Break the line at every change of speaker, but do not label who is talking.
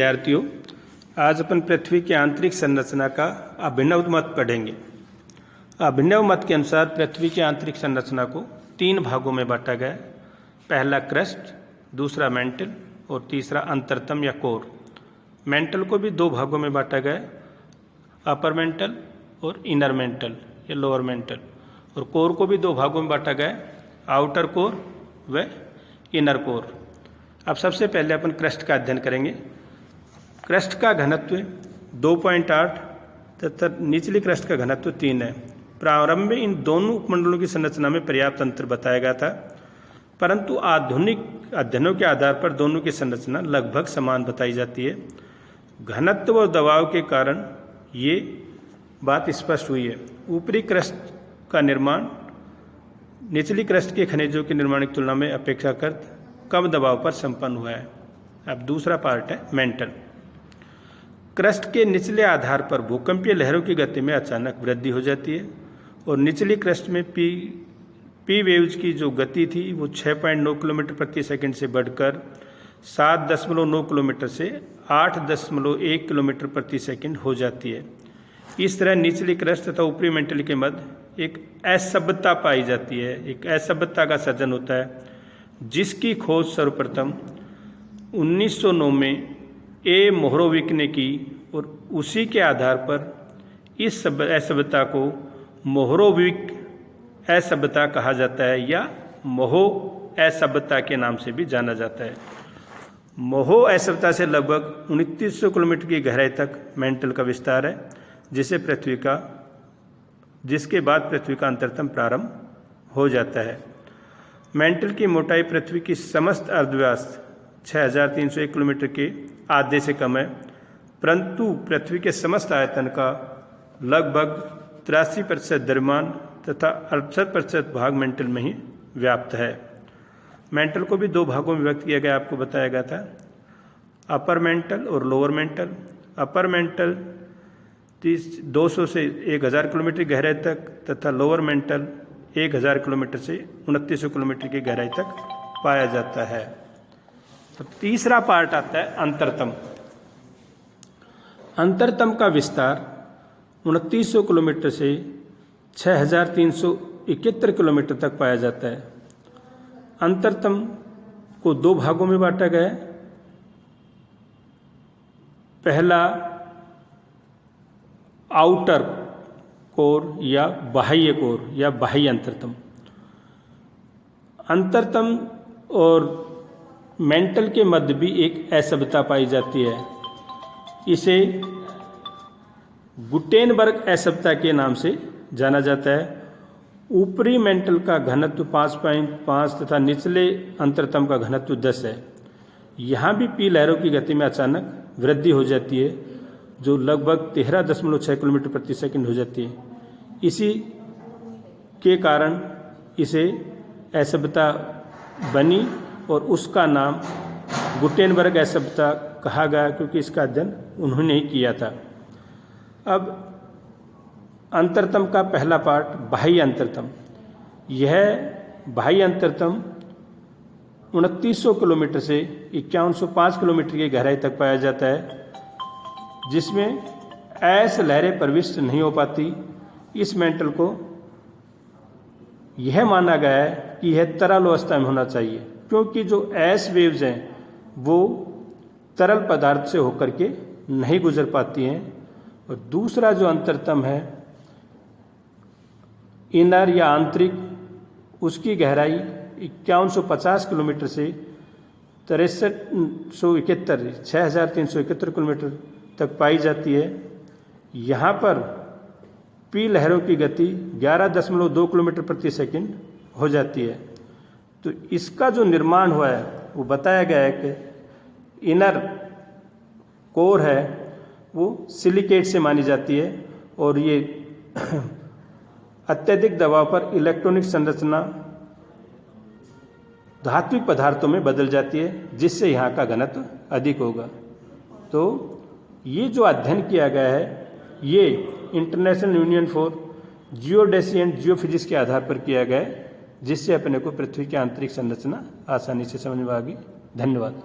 विद्यार्थियों, आज अपन पृथ्वी की आंतरिक संरचना का अभिनव मत पढ़ेंगे। अभिनव मत के अनुसार पृथ्वी की आंतरिक संरचना को 3 भागों में बांटा गया है। पहला क्रस्ट, दूसरा मेंटल और तीसरा अंतरतम या कोर। मेंटल को भी 2 भागों में बांटा गया है, अपर मेंटल और इनर मेंटल या लोअर मेंटल। और कोर को भी 2 भागों में बांटा गया है, आउटर कोर व इनर कोर। अब सबसे पहले अपन क्रस्ट का अध्ययन करेंगे। क्रस्ट का घनत्व 2.8 तथा निचली क्रस्ट का घनत्व 3 है। प्रारंभ में इन दोनों उपमंडलों की संरचना में पर्याप्त अंतर बताया गया था, परंतु आधुनिक अध्ययनों के आधार पर दोनों की संरचना लगभग समान बताई जाती है। घनत्व और दबाव के कारण ये बात स्पष्ट हुई है। ऊपरी क्रस्ट का निर्माण निचली क्रस्ट के खनिजों के निर्माण की तुलना में अपेक्षाकृत कम दबाव पर संपन्न हुआ है। अब दूसरा पार्ट है मेंटल। क्रस्ट के निचले आधार पर भूकंपीय लहरों की गति में अचानक वृद्धि हो जाती है और निचली क्रस्ट में पी वेव्स की जो गति थी वो 6.9 किलोमीटर प्रति सेकंड से बढ़कर 7.9 किलोमीटर से 8.1 किलोमीटर प्रति सेकंड हो जाती है। इस तरह निचली क्रस्ट तथा ऊपरी मेंटल के मध्य एक असभ्यता पाई जाती है, एक असभ्यता का सर्जन होता है, जिसकी खोज सर्वप्रथम 1909 में ए मोहरोविक ने की और उसी के आधार पर इस असभ्यता को मोहरोविक असभ्यता कहा जाता है या मोहो असभ्यता के नाम से भी जाना जाता है। मोहो असभ्यता से लगभग 2900 किलोमीटर की गहराई तक मेंटल का विस्तार है, जिसके बाद पृथ्वी का अंतरतम प्रारंभ हो जाता है। मेंटल की मोटाई पृथ्वी की समस्त अर्धव्यास 6301 किलोमीटर के आधे से कम है, परंतु पृथ्वी के समस्त आयतन का लगभग 83% द्रव्यमान तथा 68% भाग मेंटल में ही व्याप्त है। मेंटल को भी 2 भागों में व्यक्त किया गया, आपको बताया गया था, अपर मेंटल और लोअर मेंटल। अपर मेंटल 200 से 1000 किलोमीटर गहराई तक तथा लोअर मेंटल 1000 किलोमीटर से 2900 किलोमीटर की गहराई तक पाया जाता है। तो तीसरा पार्ट आता है अंतरतम। अंतरतम का विस्तार 2900 किलोमीटर से 6371 किलोमीटर तक पाया जाता है। अंतरतम को 2 भागों में बांटा गया है। पहला आउटर कोर या बाह्य कोर या बाह्य अंतरतम। अंतरतम और मेंटल के मध्य भी एक असभ्यता पाई जाती है। इसे गुटेनबर्ग असभ्यता के नाम से जाना जाता है। ऊपरी मेंटल का घनत्व 5.5 तथा निचले अंतरतम का घनत्व 10 है। यहाँ भी पी लहरों की गति में अचानक वृद्धि हो जाती है, जो लगभग 13.6 किलोमीटर प्रति सेकंड हो जाती है। इसी के कारण इसे असभ्यता बनी और उसका नाम गुटेनबर्ग असभ्यता कहा गया, क्योंकि इसका अध्ययन उन्होंने ही किया था। अब अंतरतम का पहला पार्ट बाह्य अंतरतम। यह बाह्य अंतरतम 2900 किलोमीटर से 5105 किलोमीटर की गहराई तक पाया जाता है, जिसमें ऐसे लहरें प्रविष्ट नहीं हो पाती। इस मेंटल को यह माना गया है कि यह तरल अवस्था में होना चाहिए, क्योंकि जो एस वेव्स हैं वो तरल पदार्थ से होकर के नहीं गुजर पाती हैं। और दूसरा जो अंतरतम है इनर या आंतरिक, उसकी गहराई 5150 किलोमीटर से 6371 किलोमीटर तक पाई जाती है। यहाँ पर पी लहरों की गति 11.2 किलोमीटर प्रति सेकंड हो जाती है। तो इसका जो निर्माण हुआ है वो बताया गया है कि इनर कोर है वो सिलिकेट से मानी जाती है और ये अत्यधिक दबाव पर इलेक्ट्रॉनिक संरचना धात्विक पदार्थों में बदल जाती है, जिससे यहाँ का घनत्व अधिक होगा। तो ये जो अध्ययन किया गया है ये international union for geodesy and geophysics के आधार पर किया गया है, जिससे अपने को पृथ्वी की आंतरिक संरचना आसानी से समझ में आ गई। धन्यवाद।